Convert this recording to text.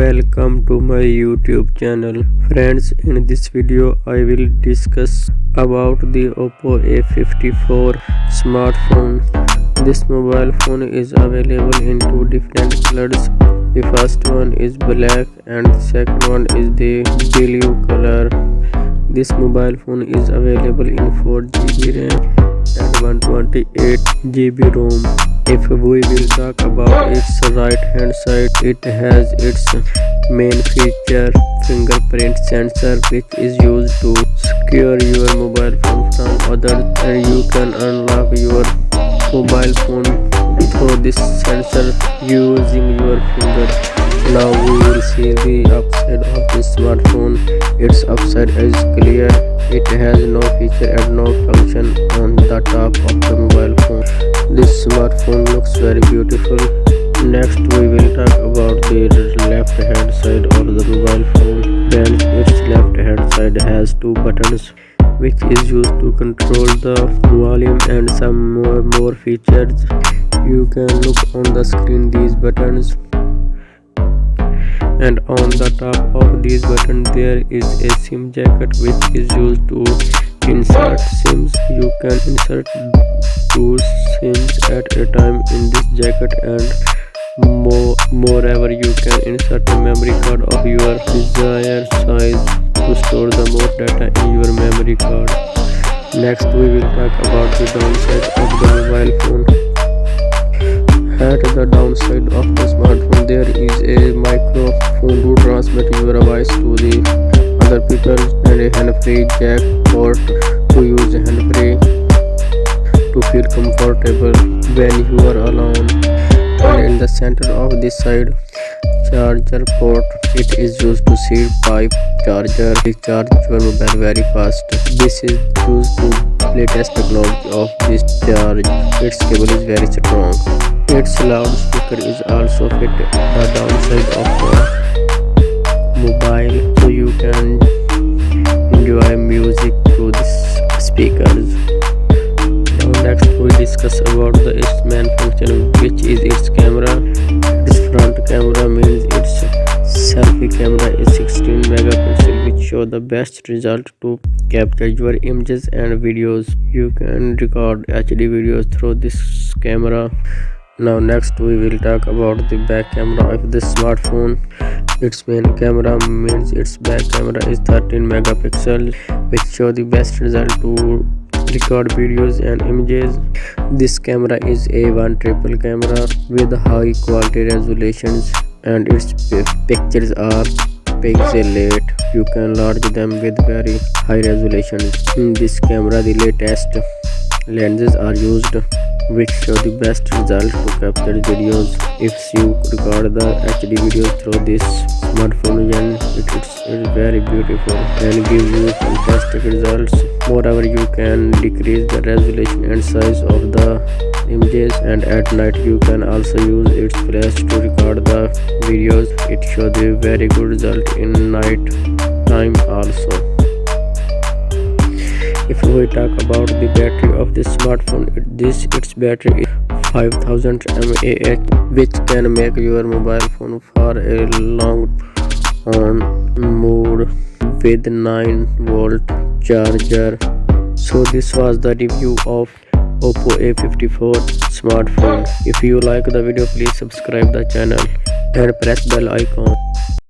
Welcome to my YouTube channel. Friends, in this video I will discuss about the OPPO A54 smartphone. This mobile phone is available in two different colors. The first one is black and the second one is the blue color. This mobile phone is available in 4GB RAM and 128GB ROM. If we will talk about its right hand side, it has its main feature fingerprint sensor, which is used to secure your mobile phone from others, and you can unlock your mobile phone through this sensor using your finger. Now we will see the upside of this smartphone. Its upside is clear. It has no feature and no function on the top of the mobile phone. This smartphone looks very beautiful. Next we will talk about the left hand side of the mobile phone. Then its left hand side has two buttons, which is used to control the volume and some more features. You can look on the screen these buttons, and on the top of these buttons there is a SIM jacket, which is used to insert SIMs. You can insert two SIMs at a time in this jacket, and moreover you can insert a memory card of your desired size to store the more data in your memory card. Next we will talk about the downside of the mobile phone. At the downside of the smartphone there is a microphone to transmit your voice to the other people, and a hand-free jack port to use hand-free to feel comfortable when you are alone. And in the center of this side, charger port. It is used to C-type charger. It charges your mobile very fast. This is used to latest technology of this charge. Its cable is very strong. Its loudspeaker is also fit the downside of the mobile, so you can enjoy music through these speakers. Now next we discuss about its main function, which is its camera. Its front camera means its selfie camera is 16 megapixel, which show the best result to capture your images and videos. You can record HD videos through this camera. Now next we will talk about the back camera of this smartphone. Its main camera means its back camera is 13 megapixel, which show the best result to record videos and images. This camera is a one triple camera with high quality resolutions, and its pictures are pixelate. You can enlarge them with very high resolutions. In this camera the latest lenses are used, which show the best result to capture videos. If you record the HD videos through this smartphone, then it's very beautiful and gives you fantastic results. Moreover, you can decrease the resolution and size of the images, and at night you can also use its flash to record the videos. It shows the very good result in night time also. If we talk about the battery of this smartphone, its battery is 5000 mAh, which can make your mobile phone for a long on mode with 9-volt charger. So this was the review of OPPO A54 smartphone. If you like the video, please subscribe the channel and press bell icon.